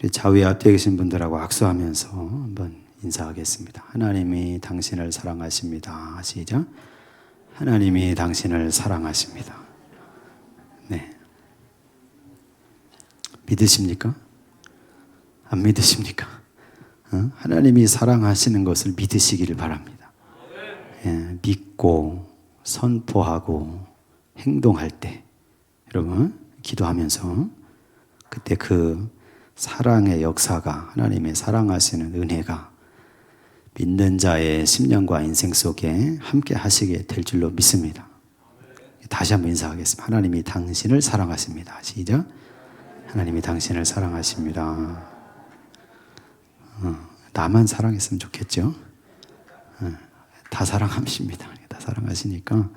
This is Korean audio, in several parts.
우리 좌우에 앞에 계신 분들하고 악수하면서 한번 인사하겠습니다. 하나님이 당신을 사랑하십니다. 시작. 하나님이 당신을 사랑하십니다. 네. 믿으십니까? 안 믿으십니까? 하나님이 사랑하시는 것을 믿으시기를 바랍니다. 예, 믿고 선포하고 행동할 때 여러분 기도하면서 그때 그 사랑의 역사가 하나님의 사랑하시는 은혜가 믿는 자의 심령과 인생 속에 함께 하시게 될 줄로 믿습니다. 다시 한번 인사하겠습니다. 하나님이 당신을 사랑하십니다. 시작. 하나님이 당신을 사랑하십니다. 나만 사랑했으면 좋겠죠. 다 사랑하십니다. 다 사랑하시니까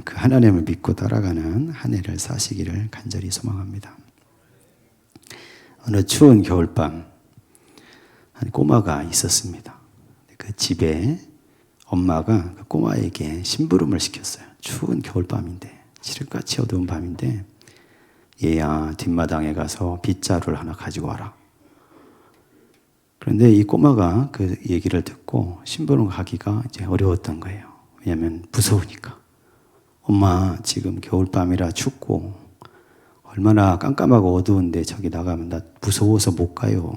그 하나님을 믿고 따라가는 한 해를 사시기를 간절히 소망합니다. 어느 추운 겨울밤 한 꼬마가 있었습니다. 그 집에 엄마가 그 꼬마에게 심부름을 시켰어요. 추운 겨울밤인데 칠흑같이 어두운 밤인데 얘야 뒷마당에 가서 빗자루를 하나 가지고 와라. 그런데 이 꼬마가 그 얘기를 듣고 심부름 가기가 이제 어려웠던 거예요. 왜냐하면 무서우니까. 엄마 지금 겨울밤이라 춥고 얼마나 깜깜하고 어두운데 저기 나가면 나 무서워서 못 가요.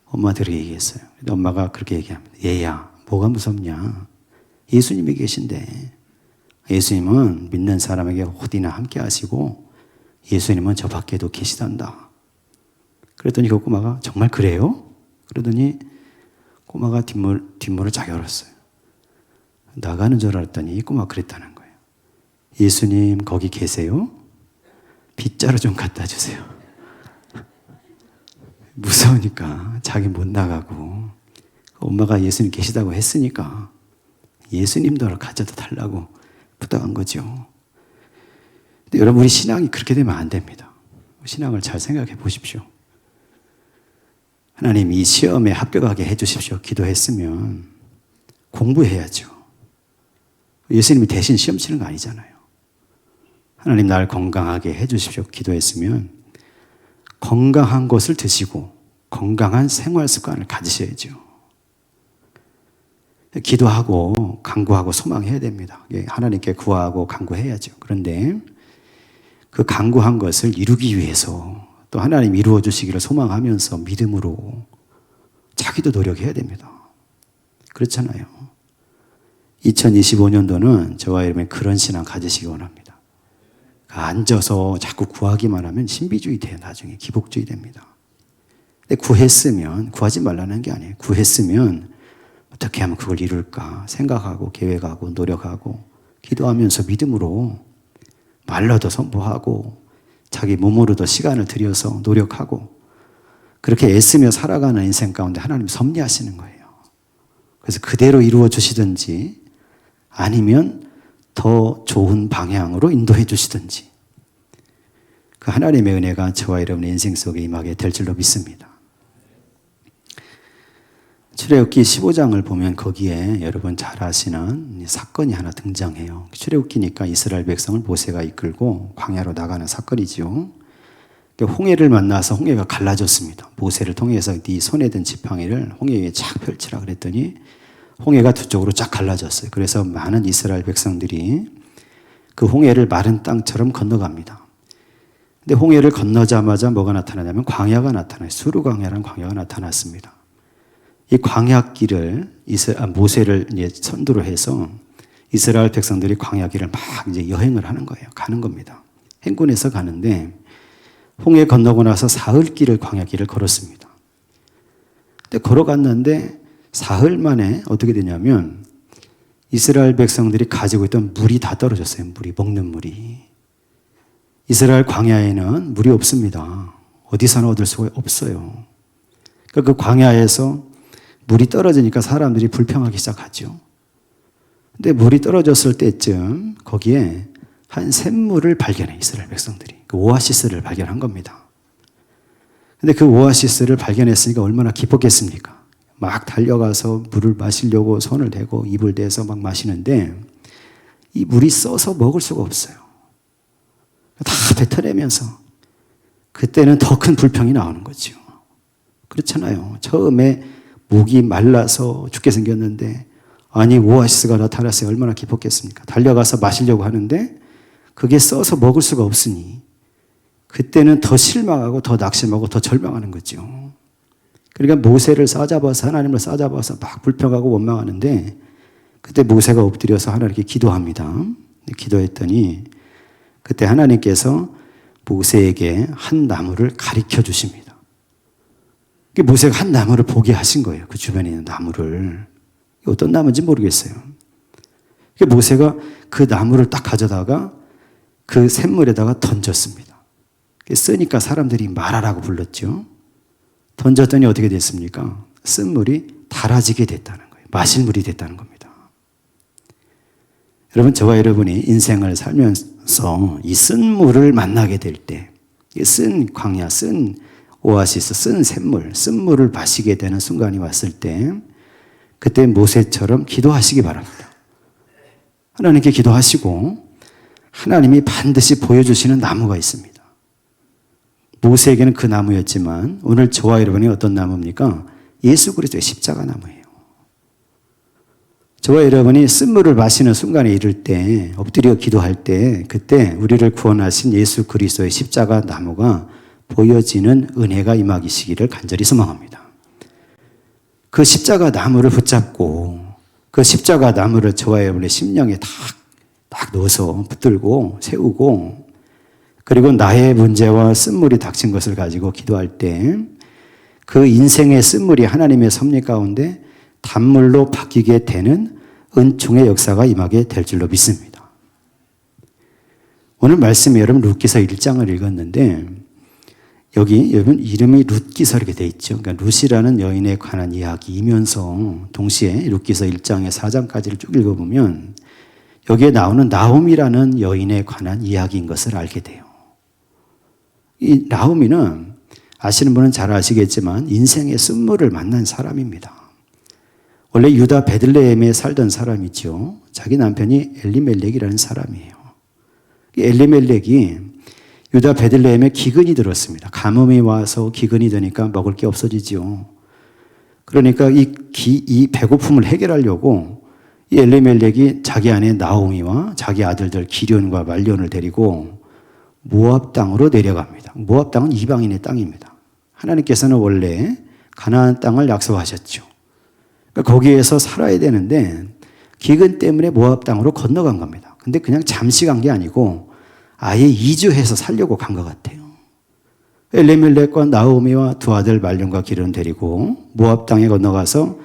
엄마들이 얘기했어요. 근데 엄마가 그렇게 얘기합니다. 얘야 뭐가 무섭냐. 예수님이 계신데 예수님은 믿는 사람에게 어디나 함께 하시고 예수님은 저 밖에도 계시단다. 그랬더니 그 꼬마가 정말 그래요? 그러더니 꼬마가 뒷문을 쫙 열었어요. 나가는 줄 알았더니 이 꼬마가 그랬다는 거예요. 예수님 거기 계세요? 빗자루 좀 갖다 주세요. 무서우니까 자기 못 나가고 엄마가 예수님 계시다고 했으니까 예수님도 가져다 달라고 부탁한 거죠. 근데 여러분 우리 신앙이 그렇게 되면 안 됩니다. 신앙을 잘 생각해 보십시오. 하나님 이 시험에 합격하게 해주십시오. 기도했으면 공부해야죠. 예수님이 대신 시험 치는 거 아니잖아요. 하나님 날 건강하게 해주십시오. 기도했으면 건강한 것을 드시고 건강한 생활 습관을 가지셔야죠. 기도하고 간구하고 소망해야 됩니다. 하나님께 구하고 간구해야죠. 그런데 그 간구한 것을 이루기 위해서 또 하나님 이루어 주시기를 소망하면서 믿음으로 자기도 노력해야 됩니다. 그렇잖아요. 2025년도는 저와 여러분 그런 신앙 가지시기 원합니다. 앉아서 자꾸 구하기만 하면 신비주의 돼요. 나중에 기복주의 됩니다. 근데 구했으면 구하지 말라는 게 아니에요. 구했으면 어떻게 하면 그걸 이룰까 생각하고 계획하고 노력하고 기도하면서 믿음으로 말로도 선포하고 자기 몸으로도 시간을 들여서 노력하고 그렇게 애쓰며 살아가는 인생 가운데 하나님 섭리하시는 거예요. 그래서 그대로 이루어 주시든지 아니면 더 좋은 방향으로 인도해 주시든지 그 하나님의 은혜가 저와 여러분의 인생 속에 임하게 될 줄로 믿습니다. 출애굽기 15장을 보면 거기에 여러분 잘 아시는 사건이 하나 등장해요. 출애굽기니까 이스라엘 백성을 모세가 이끌고 광야로 나가는 사건이죠. 홍해를 만나서 홍해가 갈라졌습니다. 모세를 통해서 네 손에 든 지팡이를 홍해 위에 착 펼치라 그랬더니 홍해가 두 쪽으로 쫙 갈라졌어요. 그래서 많은 이스라엘 백성들이 그 홍해를 마른 땅처럼 건너갑니다. 근데 홍해를 건너자마자 뭐가 나타나냐면 광야가 나타나요. 수르 광야라는 광야가 나타났습니다. 이 광야길을 모세를 이제 선두로 해서 이스라엘 백성들이 광야길을 막 이제 여행을 하는 거예요. 가는 겁니다. 행군해서 가는데 홍해 건너고 나서 사흘길을 광야길을 걸었습니다. 근데 걸어갔는데 사흘 만에 어떻게 되냐면 이스라엘 백성들이 가지고 있던 물이 다 떨어졌어요. 먹는 물이. 이스라엘 광야에는 물이 없습니다. 어디서나 얻을 수가 없어요. 그러니까 그 광야에서 물이 떨어지니까 사람들이 불평하기 시작하죠. 근데 물이 떨어졌을 때쯤 거기에 한 샘물을 발견해 이스라엘 백성들이. 그 오아시스를 발견한 겁니다. 근데 그 오아시스를 발견했으니까 얼마나 기뻤겠습니까? 막 달려가서 물을 마시려고 손을 대고 입을 대서 막 마시는데 이 물이 써서 먹을 수가 없어요. 다 뱉어내면서 그때는 더 큰 불평이 나오는 거죠. 그렇잖아요. 처음에 목이 말라서 죽게 생겼는데 아니 오아시스가 나타났어요. 얼마나 기뻤겠습니까? 달려가서 마시려고 하는데 그게 써서 먹을 수가 없으니 그때는 더 실망하고 더 낙심하고 더 절망하는 거죠. 그러니까 모세를 싸잡아서 하나님을 싸잡아서 막 불평하고 원망하는데 그때 모세가 엎드려서 하나님께 기도합니다. 기도했더니 그때 하나님께서 모세에게 한 나무를 가리켜 주십니다. 모세가 한 나무를 보게 하신 거예요. 그 주변에 있는 나무를. 어떤 나무인지 모르겠어요. 모세가 그 나무를 딱 가져다가 그 샘물에다가 던졌습니다. 쓰니까 사람들이 말하라고 불렀죠. 던졌더니 어떻게 됐습니까? 쓴물이 달아지게 됐다는 거예요. 마실 물이 됐다는 겁니다. 여러분, 저와 여러분이 인생을 살면서 이 쓴물을 만나게 될 때, 쓴 광야, 쓴 오아시스, 쓴 샘물, 쓴물을 마시게 되는 순간이 왔을 때 그때 모세처럼 기도하시기 바랍니다. 하나님께 기도하시고 하나님이 반드시 보여주시는 나무가 있습니다. 모세에게는 그 나무였지만 오늘 저와 여러분이 어떤 나무입니까? 예수 그리스도의 십자가 나무예요. 저와 여러분이 쓴물을 마시는 순간에 이를 때, 엎드려 기도할 때 그때 우리를 구원하신 예수 그리스도의 십자가 나무가 보여지는 은혜가 임하시기를 간절히 소망합니다. 그 십자가 나무를 붙잡고 그 십자가 나무를 저와 여러분의 심령에 딱 넣어서 붙들고 세우고 그리고 나의 문제와 쓴물이 닥친 것을 가지고 기도할 때 그 인생의 쓴물이 하나님의 섭리 가운데 단물로 바뀌게 되는 은총의 역사가 임하게 될 줄로 믿습니다. 오늘 말씀에 여러분 룻기서 1장을 읽었는데 여기 여러분 이름이 룻기서 이렇게 돼 있죠. 그러니까 룻이라는 여인에 관한 이야기이면서 동시에 룻기서 1장에 4장까지를 쭉 읽어보면 여기에 나오는 나오미라는 여인에 관한 이야기인 것을 알게 돼요. 이 나오미는 아시는 분은 잘 아시겠지만 인생의 쓴물을 만난 사람입니다. 원래 유다 베들레헴에 살던 사람이죠. 자기 남편이 엘리멜렉이라는 사람이에요. 엘리멜렉이 유다 베들레헴에 기근이 들었습니다. 가뭄이 와서 기근이 되니까 먹을 게 없어지죠. 그러니까 이 배고픔을 해결하려고 이 엘리멜렉이 자기 아내 나오미와 자기 아들들 기련과 말련을 데리고 모압 땅으로 내려갑니다. 모압 땅은 이방인의 땅입니다. 하나님께서는 원래 가나안 땅을 약속하셨죠. 그러니까 거기에서 살아야 되는데 기근 때문에 모압 땅으로 건너간 겁니다. 근데 그냥 잠시 간 게 아니고 아예 이주해서 살려고 간 것 같아요. 엘리멜렉과 나오미와 두 아들 말론과 기련을 데리고 모압 땅에 건너가서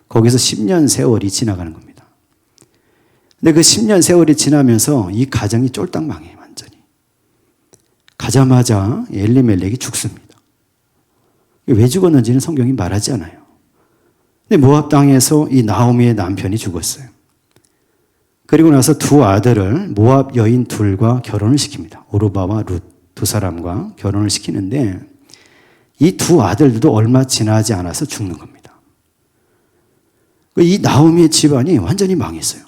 거기서 10년 세월이 지나가는 겁니다. 근데 그 10년 세월이 지나면서 이 가정이 쫄딱 망해요. 완전히. 가자마자 엘리멜렉이 죽습니다. 왜 죽었는지는 성경이 말하지 않아요. 근데 모압 땅에서 이 나오미의 남편이 죽었어요. 그리고 나서 두 아들을 모압 여인 둘과 결혼을 시킵니다. 오르바와 룻 두 사람과 결혼을 시키는데 이 두 아들들도 얼마 지나지 않아서 죽는 겁니다. 이 나오미의 집안이 완전히 망했어요.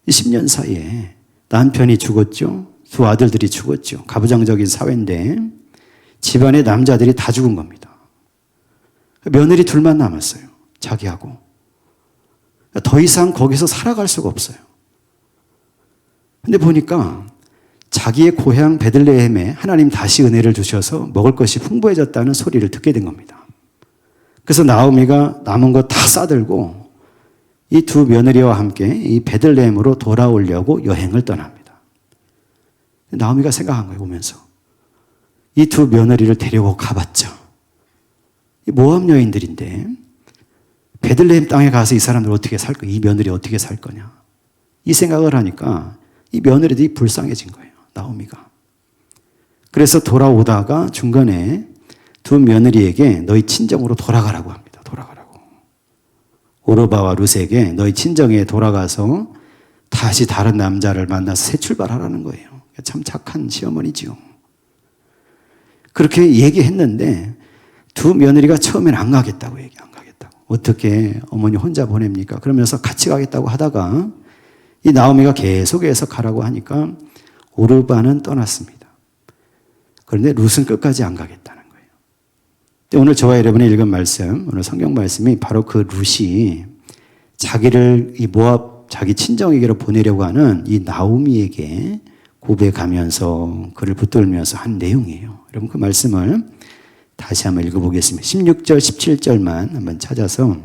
이 10년 사이에 남편이 죽었죠. 두 아들들이 죽었죠. 가부장적인 사회인데 집안의 남자들이 다 죽은 겁니다. 며느리 둘만 남았어요. 자기하고. 더 이상 거기서 살아갈 수가 없어요. 근데 보니까 자기의 고향 베들레헴에 하나님 다시 은혜를 주셔서 먹을 것이 풍부해졌다는 소리를 듣게 된 겁니다. 그래서 나오미가 남은 거 다 싸들고 이 두 며느리와 함께 이 베들레헴으로 돌아오려고 여행을 떠납니다. 나오미가 생각한 거예요, 오면서. 이 두 며느리를 데리고 가봤자 이 모압 여인들인데 베들레헴 땅에 가서 이 사람들 어떻게 살 거냐, 이 며느리 어떻게 살 거냐. 이 생각을 하니까 이 며느리들이 불쌍해진 거예요, 나오미가. 그래서 돌아오다가 중간에 두 며느리에게 너희 친정으로 돌아가라고 합니다. 돌아가라고. 오르바와 룻에게 너희 친정에 돌아가서 다시 다른 남자를 만나서 새 출발하라는 거예요. 참 착한 시어머니지요. 그렇게 얘기했는데 두 며느리가 처음엔 안 가겠다고 안 가겠다고. 어떻게 어머니 혼자 보냅니까? 그러면서 같이 가겠다고 하다가 이 나오미가 계속해서 가라고 하니까 오르바는 떠났습니다. 그런데 룻은 끝까지 안 가겠다는 거예요. 근데 오늘 저와 여러분이 읽은 말씀, 오늘 성경 말씀이 바로 그 룻이 자기를 이 모압 자기 친정에게로 보내려고 하는 이 나오미에게 고백하면서 그를 붙들면서 한 내용이에요. 여러분 그 말씀을 다시 한번 읽어보겠습니다. 16절, 17절만 한번 찾아서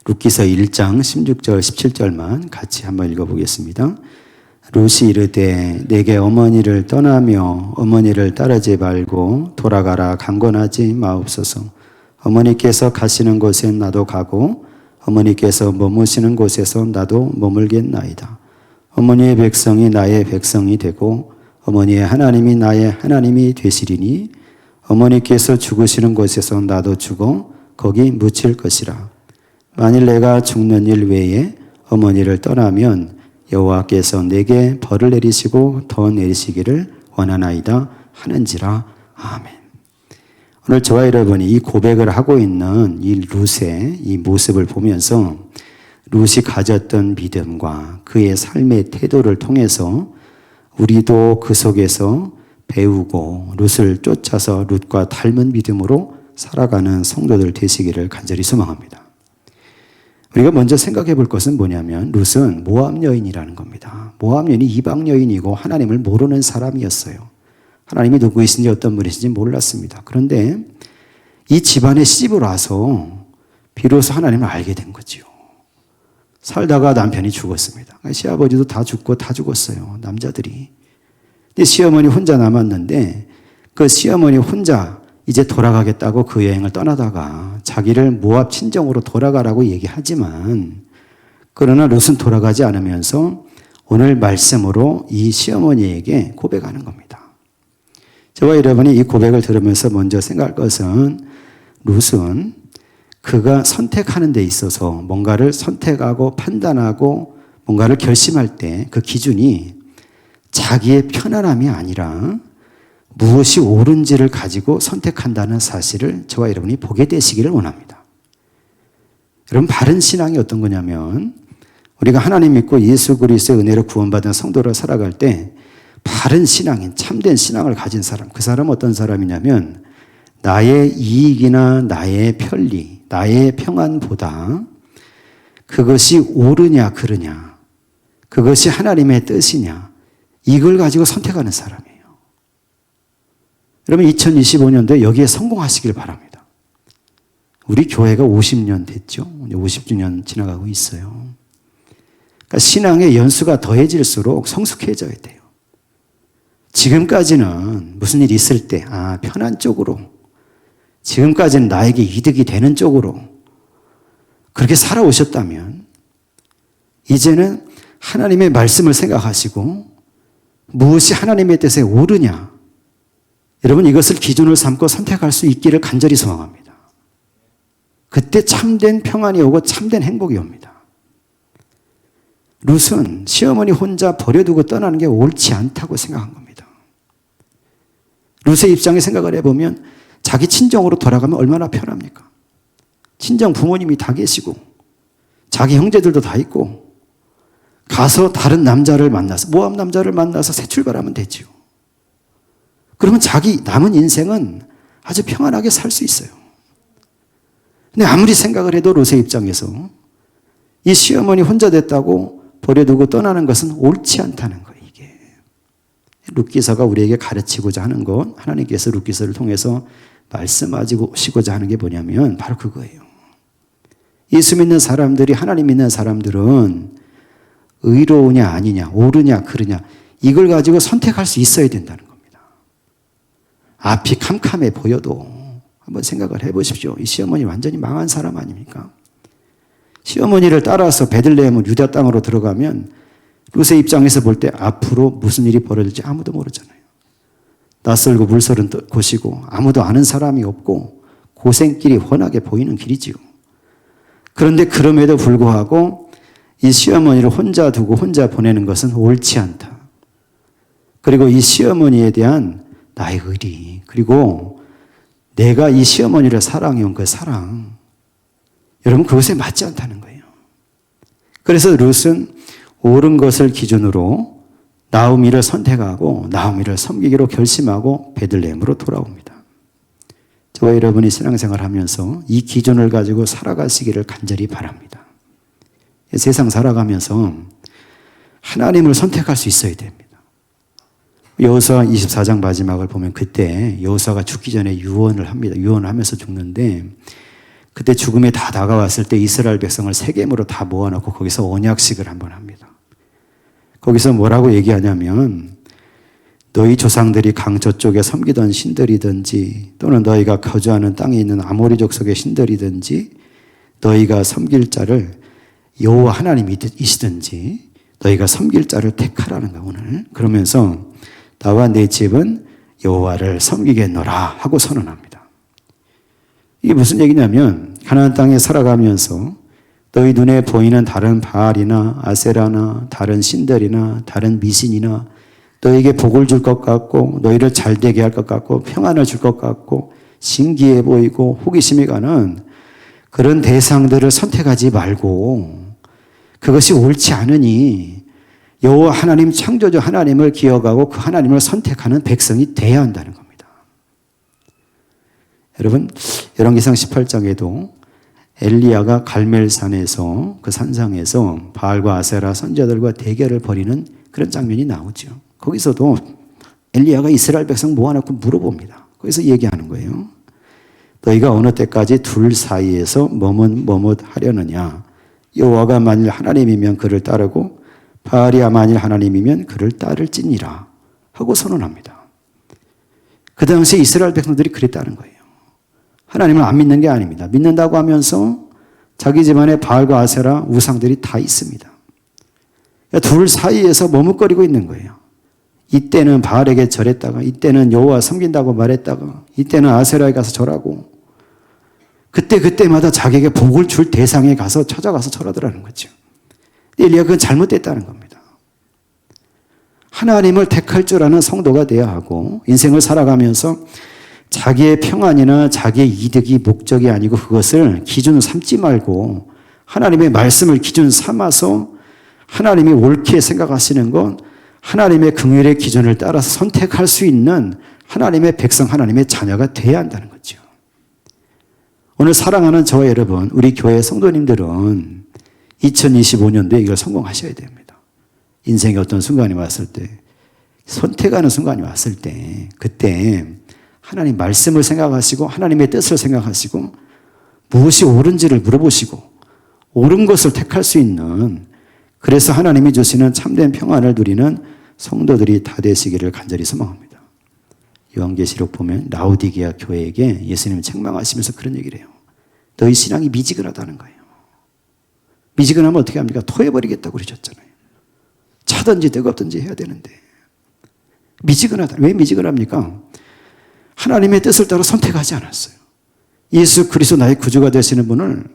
룻기서 1장 16절, 17절만 같이 한번 읽어보겠습니다. 룻이 이르되 내게 어머니를 떠나며 어머니를 따르지 말고 돌아가라 강권하지 마옵소서. 어머니께서 가시는 곳에 나도 가고 어머니께서 머무시는 곳에서 나도 머물겠나이다. 어머니의 백성이 나의 백성이 되고 어머니의 하나님이 나의 하나님이 되시리니 어머니께서 죽으시는 곳에서 나도 죽어 거기 묻힐 것이라. 만일 내가 죽는 일 외에 어머니를 떠나면 여호와께서 내게 벌을 내리시고 더 내리시기를 원하나이다 하는지라. 아멘. 오늘 저와 여러분이 이 고백을 하고 있는 이 룻의 이 모습을 보면서 룻이 가졌던 믿음과 그의 삶의 태도를 통해서 우리도 그 속에서 배우고 룻을 쫓아서 룻과 닮은 믿음으로 살아가는 성도들 되시기를 간절히 소망합니다. 우리가 먼저 생각해 볼 것은 뭐냐면 룻은 모압 여인이라는 겁니다. 모압 여인이 이방 여인이고 하나님을 모르는 사람이었어요. 하나님이 누구이신지 어떤 분이신지 몰랐습니다. 그런데 이 집안에 시집을 와서 비로소 하나님을 알게 된 거죠. 살다가 남편이 죽었습니다. 시아버지도 다 죽고 다 죽었어요. 남자들이. 근데 시어머니 혼자 남았는데 그 시어머니 혼자 이제 돌아가겠다고 그 여행을 떠나다가 자기를 모압 친정으로 돌아가라고 얘기하지만 그러나 룻은 돌아가지 않으면서 오늘 말씀으로 이 시어머니에게 고백하는 겁니다. 저와 여러분이 이 고백을 들으면서 먼저 생각할 것은 룻은 그가 선택하는 데 있어서 뭔가를 선택하고 판단하고 뭔가를 결심할 때 그 기준이 자기의 편안함이 아니라 무엇이 옳은지를 가지고 선택한다는 사실을 저와 여러분이 보게 되시기를 원합니다. 여러분 바른 신앙이 어떤 거냐면 우리가 하나님 믿고 예수 그리스도의 은혜로 구원받은 성도로 살아갈 때 바른 신앙인 참된 신앙을 가진 사람, 그 사람은 어떤 사람이냐면 나의 이익이나 나의 편리, 나의 평안보다 그것이 옳으냐 그르냐, 그것이 하나님의 뜻이냐 이걸 가지고 선택하는 사람이에요. 여러분 2025년도에 여기에 성공하시길 바랍니다. 우리 교회가 50년 됐죠. 50주년 지나가고 있어요. 그러니까 신앙의 연수가 더해질수록 성숙해져야 돼요. 지금까지는 무슨 일이 있을 때 편한 쪽으로, 지금까지는 나에게 이득이 되는 쪽으로 그렇게 살아오셨다면 이제는 하나님의 말씀을 생각하시고 무엇이 하나님의 뜻에 옳으냐, 여러분 이것을 기준으로 삼고 선택할 수 있기를 간절히 소망합니다. 그때 참된 평안이 오고 참된 행복이 옵니다. 룻은 시어머니 혼자 버려두고 떠나는 게 옳지 않다고 생각한 겁니다. 룻의 입장에 생각을 해보면 자기 친정으로 돌아가면 얼마나 편합니까? 친정 부모님이 다 계시고 자기 형제들도 다 있고 가서 다른 남자를 만나서 모압 남자를 만나서 새 출발하면 되죠. 그러면 자기 남은 인생은 아주 평안하게 살 수 있어요. 근데 아무리 생각을 해도 롯의 입장에서 이 시어머니 혼자 됐다고 버려두고 떠나는 것은 옳지 않다는 거예요. 이게 룻기서가 우리에게 가르치고자 하는 것, 하나님께서 룻기서를 통해서 말씀하시고자 하는 게 뭐냐면 바로 그거예요. 예수 믿는 사람들이, 하나님 믿는 사람들은 의로우냐 아니냐, 옳으냐 그르냐 이걸 가지고 선택할 수 있어야 된다는 겁니다. 앞이 캄캄해 보여도 한번 생각을 해보십시오. 이 시어머니 완전히 망한 사람 아닙니까? 시어머니를 따라서 베들레헴은 유다 땅으로 들어가면 룻의 입장에서 볼 때 앞으로 무슨 일이 벌어질지 아무도 모르잖아요. 낯설고 물서른 곳이고 아무도 아는 사람이 없고 고생길이 훤하게 보이는 길이지요. 그런데 그럼에도 불구하고 이 시어머니를 혼자 두고 혼자 보내는 것은 옳지 않다. 그리고 이 시어머니에 대한 나의 의리, 그리고 내가 이 시어머니를 사랑해온 그 사랑, 여러분 그것에 맞지 않다는 거예요. 그래서 룻은 옳은 것을 기준으로 나오미를 선택하고 나오미를 섬기기로 결심하고 베들레헴으로 돌아옵니다. 저와 여러분이 신앙생활 하면서 이 기준을 가지고 살아가시기를 간절히 바랍니다. 세상 살아가면서 하나님을 선택할 수 있어야 됩니다. 여호수아 24장 마지막을 보면 그때 여호수아가 죽기 전에 유언을 합니다. 유언을 하면서 죽는데 그때 죽음이 다 다가왔을 때 이스라엘 백성을 세겜으로 다 모아놓고 거기서 언약식을 한번 합니다. 거기서 뭐라고 얘기하냐면 너희 조상들이 강 저쪽에 섬기던 신들이든지 또는 너희가 거주하는 땅에 있는 아모리 족속의 신들이든지 너희가 섬길 자를 여호와 하나님이시든지 너희가 섬길 자를 택하라는 거야 오늘. 그러면서 나와 내 집은 여호와를 섬기겠노라 하고 선언합니다. 이게 무슨 얘기냐면 가나안 땅에 살아가면서 너희 눈에 보이는 다른 바알이나 아세라나 다른 신들이나 다른 미신이나 너에게 복을 줄 것 같고 너희를 잘되게 할 것 같고 평안을 줄 것 같고 신기해 보이고 호기심이 가는 그런 대상들을 선택하지 말고 그것이 옳지 않으니 여호와 하나님 창조주 하나님을 기억하고 그 하나님을 선택하는 백성이 돼야 한다는 겁니다. 여러분 열왕기상 18장에도 엘리야가 갈멜산에서 그 산상에서 바알과 아세라 선지자들과 대결을 벌이는 그런 장면이 나오죠. 거기서도 엘리야가 이스라엘 백성 모아놓고 물어봅니다. 거기서 얘기하는 거예요. 너희가 어느 때까지 둘 사이에서 머뭇하려느냐. 여호와가 만일 하나님이면 그를 따르고 바알이 만일 하나님이면 그를 따를지니라 하고 선언합니다. 그 당시에 이스라엘 백성들이 그랬다는 거예요. 하나님을 안 믿는 게 아닙니다. 믿는다고 하면서 자기 집안에 바알과 아세라 우상들이 다 있습니다. 둘 사이에서 머뭇거리고 있는 거예요. 이때는 바알에게 절했다가 이때는 여호와 섬긴다고 말했다가 이때는 아세라에 가서 절하고 그때마다 자기에게 복을 줄 대상에 가서 찾아가서 절하더라는 거죠. 엘리야가 그건 잘못됐다는 겁니다. 하나님을 택할 줄 아는 성도가 돼야 하고 인생을 살아가면서 자기의 평안이나 자기의 이득이 목적이 아니고 그것을 기준으로 삼지 말고 하나님의 말씀을 기준 삼아서 하나님이 옳게 생각하시는 건 하나님의 긍휼의 기준을 따라서 선택할 수 있는 하나님의 백성, 하나님의 자녀가 돼야 한다는 거죠. 오늘 사랑하는 저와 여러분, 우리 교회 성도님들은 2025년도에 이걸 성공하셔야 됩니다. 인생의 어떤 순간이 왔을 때, 선택하는 순간이 왔을 때, 그때 하나님 말씀을 생각하시고 하나님의 뜻을 생각하시고 무엇이 옳은지를 물어보시고 옳은 것을 택할 수 있는, 그래서 하나님이 주시는 참된 평안을 누리는 성도들이 다 되시기를 간절히 소망합니다. 요한계시록 보면 라오디게아 교회에게 예수님이 책망하시면서 그런 얘기를 해요. 너희 신앙이 미지근하다는 거예요. 미지근하면 어떻게 합니까? 토해버리겠다고 그러셨잖아요. 차든지 뜨겁든지 해야 되는데 미지근하다. 왜 미지근합니까? 하나님의 뜻을 따라 선택하지 않았어요. 예수 그리스도 나의 구주가 되시는 분을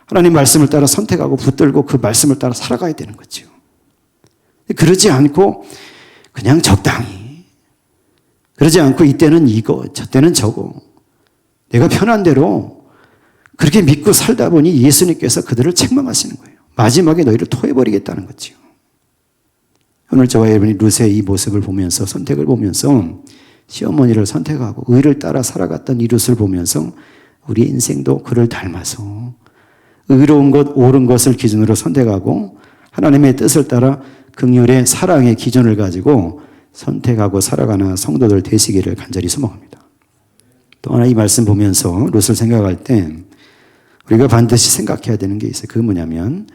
하나님 말씀을 따라 선택하고 붙들고 그 말씀을 따라 살아가야 되는 거죠. 그러지 않고 그냥 적당히, 그러지 않고 이때는 이거 저때는 저거 내가 편한 대로 그렇게 믿고 살다 보니 예수님께서 그들을 책망하시는 거예요. 마지막에 너희를 토해버리겠다는 거죠. 오늘 저와 여러분이 룻의 이 모습을 보면서, 선택을 보면서 시어머니를 선택하고 의를 따라 살아갔던 이 룻을 보면서 우리 인생도 그를 닮아서 의로운 것, 옳은 것을 기준으로 선택하고 하나님의 뜻을 따라 긍휼의 사랑의 기준을 가지고 선택하고 살아가는 성도들 되시기를 간절히 소망합니다. 또 하나 이 말씀 보면서 룻을 생각할 때 우리가 반드시 생각해야 되는 게 있어요. 그게 뭐냐면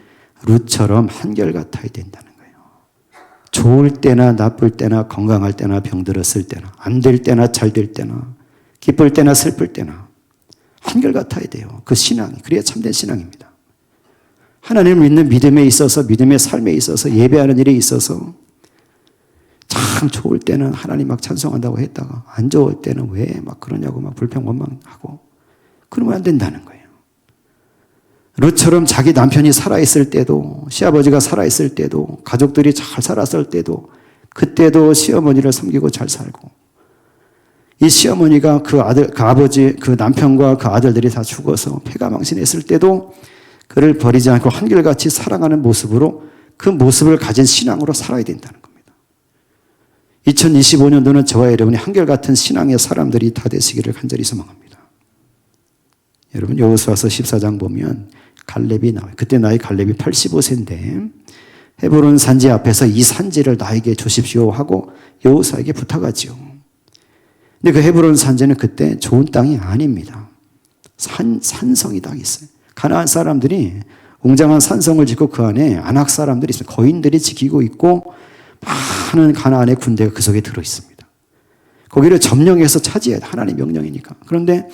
룻처럼 한결같아야 된다는 거예요. 좋을 때나 나쁠 때나 건강할 때나 병들었을 때나 안 될 때나 잘 될 때나 기쁠 때나 슬플 때나 한결같아야 돼요. 그 신앙이. 그래야 참된 신앙입니다. 하나님을 믿는 믿음에 있어서, 믿음의 삶에 있어서, 예배하는 일에 있어서 참 좋을 때는 하나님 막 찬송한다고 했다가 안 좋을 때는 왜 막 그러냐고 막 불평원망하고 그러면 안 된다는 거예요. 룻처럼 자기 남편이 살아있을 때도, 시아버지가 살아있을 때도, 가족들이 잘 살았을 때도, 그때도 시어머니를 섬기고 잘 살고, 이 시어머니가 그 아들, 그 아버지, 그 남편과 그 아들들이 다 죽어서 폐가 망신했을 때도 그를 버리지 않고 한결같이 사랑하는 모습으로 그 모습을 가진 신앙으로 살아야 된다는 겁니다. 2025년도는 저와 여러분이 한결같은 신앙의 사람들이 다 되시기를 간절히 소망합니다. 여러분 여호수아서 14장 보면 갈렙이 나와요. 그때 나이 갈렙이 85세인데 헤브론 산지 앞에서 이 산지를 나에게 주십시오 하고 여호수아에게 부탁하지요. 근데 그 헤브론 산지는 그때 좋은 땅이 아닙니다. 산성이 딱 있어요. 가나안 사람들이 웅장한 산성을 짓고 그 안에 아낙 사람들이 있어요. 거인들이 지키고 있고 많은 가나안의 군대가 그 속에 들어 있습니다. 거기를 점령해서 차지해야 돼. 하나님의 명령이니까. 그런데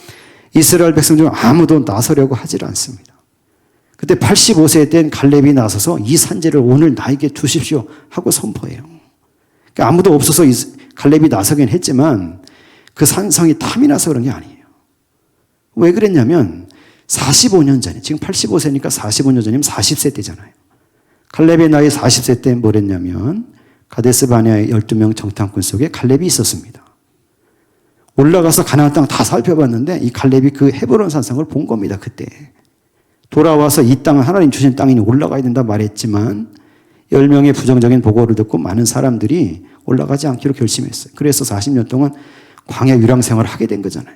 이스라엘 백성 중 아무도 나서려고 하질 않습니다. 그때 85세에 된 갈렙이 나서서 이 산지를 오늘 나에게 주십시오 하고 선포해요. 그러니까 아무도 없어서 갈렙이 나서긴 했지만 그 산성이 탐이 나서 그런 게 아니에요. 왜 그랬냐면 45년 전에, 지금 85세니까 45년 전이면 40세 때잖아요. 갈렙의 나이 40세 때 뭐랬냐면 가데스 바네아의 12명 정탐꾼 속에 갈렙이 있었습니다. 올라가서 가나안 땅 다 살펴봤는데 이 갈렙이 그 헤브론 산성을 본 겁니다. 그때. 돌아와서 이 땅은 하나님 주신 땅이니 올라가야 된다 말했지만 10명의 부정적인 보고를 듣고 많은 사람들이 올라가지 않기로 결심했어요. 그래서 40년 동안 광야 유랑 생활을 하게 된 거잖아요.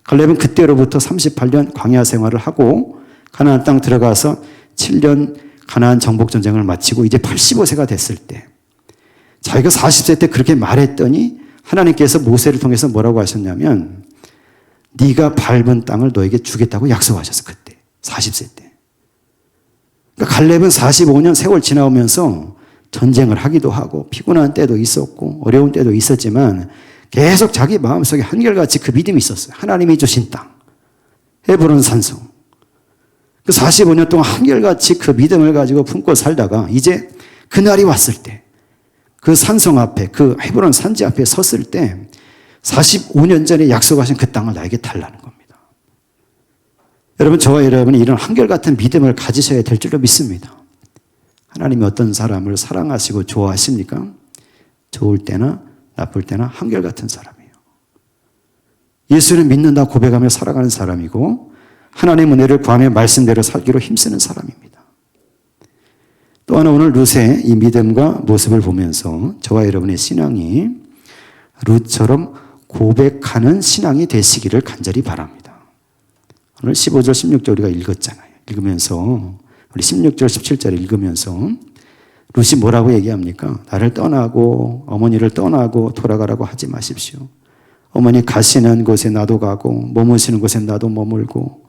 갈렙은 그때로부터 38년 광야 생활을 하고 가나안 땅 들어가서 7년 가나안 정복 전쟁을 마치고 이제 85세가 됐을 때 자기가 40세 때 그렇게 말했더니 하나님께서 모세를 통해서 뭐라고 하셨냐면 네가 밟은 땅을 너에게 주겠다고 약속하셨어. 그때 40세 때. 그러니까 갈렙은 45년 세월 지나오면서 전쟁을 하기도 하고 피곤한 때도 있었고 어려운 때도 있었지만 계속 자기 마음속에 한결같이 그 믿음이 있었어요. 하나님이 주신 땅, 헤브론 산성. 그 45년 동안 한결같이 그 믿음을 가지고 품고 살다가 이제 그날이 왔을 때 그 산성 앞에, 그 헤브론 산지 앞에 섰을 때 45년 전에 약속하신 그 땅을 나에게 달라는 겁니다. 여러분, 저와 여러분이 이런 한결같은 믿음을 가지셔야 될 줄로 믿습니다. 하나님이 어떤 사람을 사랑하시고 좋아하십니까? 좋을 때나 나쁠 때나 한결같은 사람이에요. 예수를 믿는다 고백하며 살아가는 사람이고 하나님의 은혜를 구하며 말씀대로 살기로 힘쓰는 사람입니다. 또 하나 오늘 룻의 이 믿음과 모습을 보면서 저와 여러분의 신앙이 룻처럼 고백하는 신앙이 되시기를 간절히 바랍니다. 오늘 15절 16절 우리가 읽었잖아요. 읽으면서 우리 16절 17절 읽으면서 룻이 뭐라고 얘기합니까? 나를 떠나고 어머니를 떠나고 돌아가라고 하지 마십시오. 어머니 가시는 곳에 나도 가고 머무시는 곳에 나도 머물고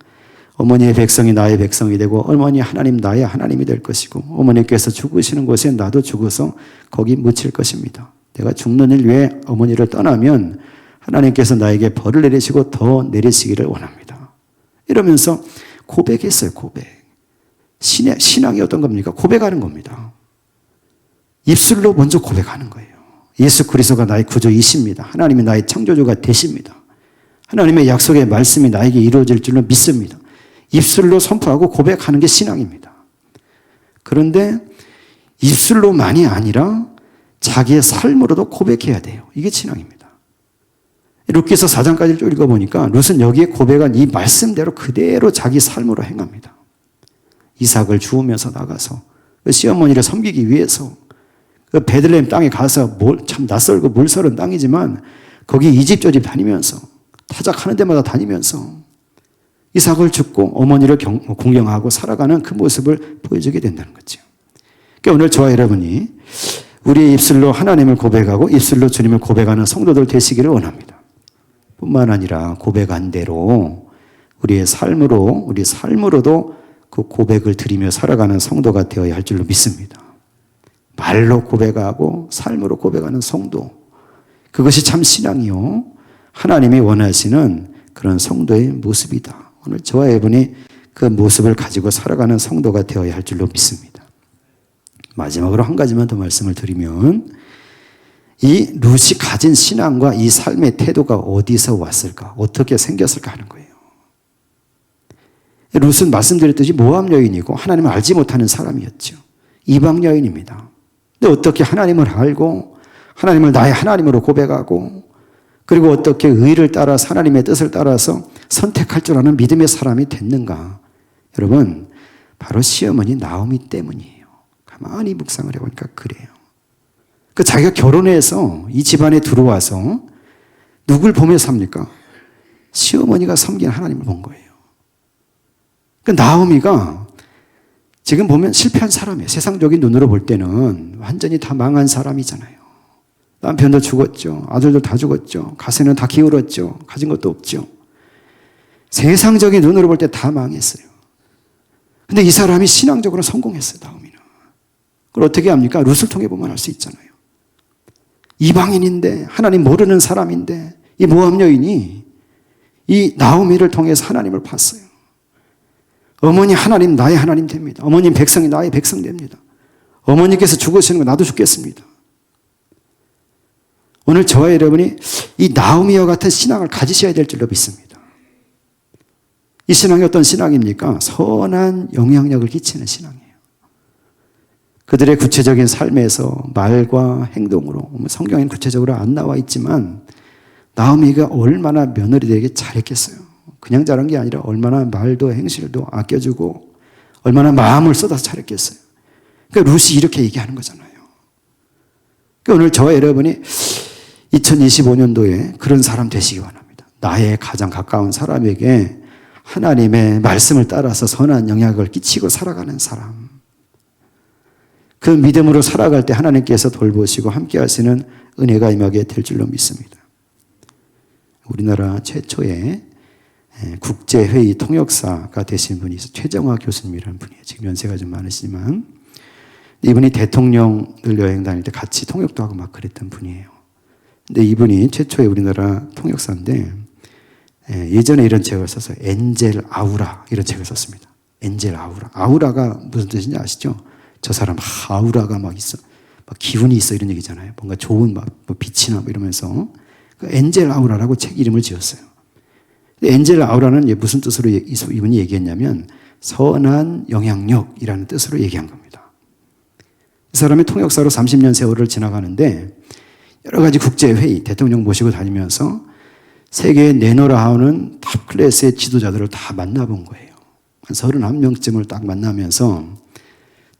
어머니의 백성이 나의 백성이 되고 어머니 하나님 나의 하나님이 될 것이고 어머니께서 죽으시는 곳에 나도 죽어서 거기 묻힐 것입니다. 내가 죽는 일 위에 어머니를 떠나면 하나님께서 나에게 벌을 내리시고 더 내리시기를 원합니다. 이러면서 고백했어요. 고백. 신앙이 어떤 겁니까? 고백하는 겁니다. 입술로 먼저 고백하는 거예요. 예수 그리스도가 나의 구주이십니다. 하나님이 나의 창조주가 되십니다. 하나님의 약속의 말씀이 나에게 이루어질 줄로 믿습니다. 입술로 선포하고 고백하는 게 신앙입니다. 그런데 입술로만이 아니라 자기의 삶으로도 고백해야 돼요. 이게 신앙입니다. 룻기서 4장까지 쭉 읽어보니까 룻은 여기에 고백한 이 말씀대로 그대로 자기 삶으로 행합니다. 이삭을 주우면서 나가서 시어머니를 섬기기 위해서 그 베들레헴 땅에 가서 참 낯설고 물서른 땅이지만 거기 이집저집 다니면서 타작하는 데마다 다니면서 이삭을 죽고 어머니를 공경하고 살아가는 그 모습을 보여주게 된다는 거죠. 그러니까 오늘 저와 여러분이 우리의 입술로 하나님을 고백하고 입술로 주님을 고백하는 성도들 되시기를 원합니다. 뿐만 아니라 고백한 대로 우리의 삶으로도 그 고백을 드리며 살아가는 성도가 되어야 할 줄로 믿습니다. 말로 고백하고 삶으로 고백하는 성도. 그것이 참 신앙이요. 하나님이 원하시는 그런 성도의 모습이다. 오늘 저와 여러분이 그 모습을 가지고 살아가는 성도가 되어야 할 줄로 믿습니다. 마지막으로 한 가지만 더 말씀을 드리면 이 룻이 가진 신앙과 이 삶의 태도가 어디서 왔을까? 어떻게 생겼을까 하는 거예요. 룻은 말씀드렸듯이 모압 여인이고 하나님을 알지 못하는 사람이었죠. 이방 여인입니다. 근데 어떻게 하나님을 알고 하나님을 나의 하나님으로 고백하고 그리고 어떻게 의를 따라서 하나님의 뜻을 따라서 선택할 줄 아는 믿음의 사람이 됐는가? 여러분, 바로 시어머니 나오미 때문이에요. 가만히 묵상을 해보니까 그래요. 그 자기가 결혼해서 이 집안에 들어와서 누굴 보며 삽니까? 시어머니가 섬긴 하나님을 본 거예요. 그 나오미가 지금 보면 실패한 사람이에요. 세상적인 눈으로 볼 때는 완전히 다 망한 사람이잖아요. 남편도 죽었죠. 아들도 다 죽었죠. 가세는 다 기울었죠. 가진 것도 없죠. 세상적인 눈으로 볼 때 다 망했어요. 근데 이 사람이 신앙적으로 성공했어요. 나오미는. 그걸 어떻게 합니까? 룻을 통해 보면 알 수 있잖아요. 이방인인데 하나님 모르는 사람인데 이 모압 여인이 이 나오미를 통해서 하나님을 봤어요. 어머니 하나님 나의 하나님 됩니다. 어머님 백성이 나의 백성 됩니다. 어머니께서 죽으시는 거 나도 죽겠습니다. 오늘 저와 여러분이 이 나오미와 같은 신앙을 가지셔야 될 줄로 믿습니다. 이 신앙이 어떤 신앙입니까? 선한 영향력을 끼치는 신앙이에요. 그들의 구체적인 삶에서 말과 행동으로, 성경에는 구체적으로 안 나와 있지만 나오미가 얼마나 며느리들에게 잘했겠어요. 그냥 잘한 게 아니라 얼마나 말도 행실도 아껴주고 얼마나 마음을 쏟아서 잘했겠어요. 그러니까 룻이 이렇게 얘기하는 거잖아요. 그러니까 오늘 저와 여러분이 2025년도에 그런 사람 되시기 원합니다. 나의 가장 가까운 사람에게 하나님의 말씀을 따라서 선한 영향을 끼치고 살아가는 사람. 그 믿음으로 살아갈 때 하나님께서 돌보시고 함께 하시는 은혜가 임하게 될 줄로 믿습니다. 우리나라 최초의 국제회의 통역사가 되신 분이 있어요. 최정화 교수님이라는 분이에요. 지금 연세가 좀 많으시지만 이분이 대통령들 여행 다닐 때 같이 통역도 하고 막 그랬던 분이에요. 근데 이분이 최초의 우리나라 통역사인데 예전에 이런 책을 써서 엔젤 아우라 이런 책을 썼습니다. 엔젤 아우라. 아우라가 무슨 뜻인지 아시죠? 저 사람 아우라가 막 있어. 막 기운이 있어 이런 얘기잖아요. 뭔가 좋은 막 빛이 나 이러면서 그 엔젤 아우라라고 책 이름을 지었어요. 엔젤 아우라는 무슨 뜻으로 이분이 얘기했냐면 선한 영향력이라는 뜻으로 얘기한 겁니다. 이 사람이 통역사로 30년 세월을 지나가는데 여러 가지 국제회의, 대통령 모시고 다니면서 세계에 내놓으라 하는 탑 클래스의 지도자들을 다 만나본 거예요. 한 31명쯤을 딱 만나면서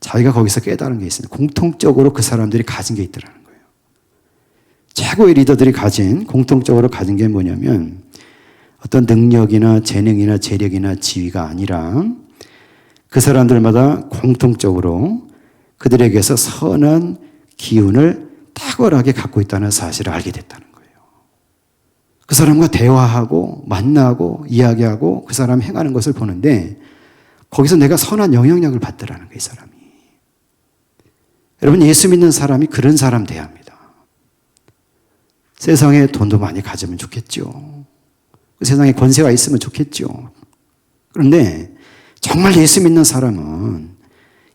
자기가 거기서 깨달은 게 있습니다. 공통적으로 그 사람들이 가진 게 있더라는 거예요. 최고의 리더들이 공통적으로 가진 게 뭐냐면 어떤 능력이나 재능이나 재력이나 지위가 아니라 그 사람들마다 공통적으로 그들에게서 선한 기운을 탁월하게 갖고 있다는 사실을 알게 됐다는 거예요. 그 사람과 대화하고 만나고 이야기하고 그 사람 행하는 것을 보는데 거기서 내가 선한 영향력을 받더라는 거예요. 이 사람이. 여러분 예수 믿는 사람이 그런 사람 돼야 합니다. 세상에 돈도 많이 가지면 좋겠죠. 세상에 권세가 있으면 좋겠죠. 그런데 정말 예수 믿는 사람은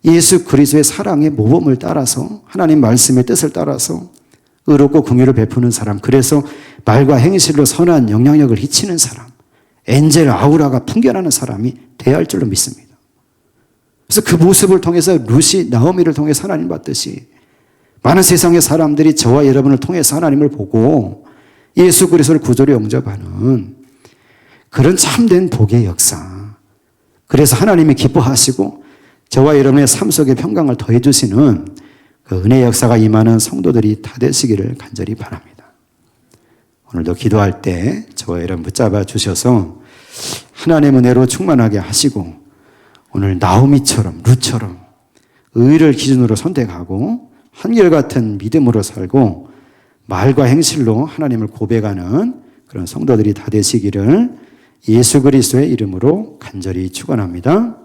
예수 그리스도의 사랑의 모범을 따라서 하나님 말씀의 뜻을 따라서 의롭고 긍휼을 베푸는 사람, 그래서 말과 행실로 선한 영향력을 끼치는 사람, 엔젤 아우라가 풍겨나는 사람이 돼야 할 줄로 믿습니다. 그래서 그 모습을 통해서 룻이 나오미를 통해서 하나님 봤듯이 많은 세상의 사람들이 저와 여러분을 통해서 하나님을 보고 예수 그리스도를 구주로 영접하는 그런 참된 복의 역사. 그래서 하나님이 기뻐하시고 저와 여러분의 삶 속에 평강을 더해 주시는 그 은혜의 역사가 임하는 성도들이 다 되시기를 간절히 바랍니다. 오늘도 기도할 때 저와 여러분 붙잡아 주셔서 하나님의 은혜로 충만하게 하시고 오늘 나오미처럼 룻처럼 의를 기준으로 선택하고 한결같은 믿음으로 살고 말과 행실로 하나님을 고백하는 그런 성도들이 다 되시기를 예수 그리스도의 이름으로 간절히 축원합니다.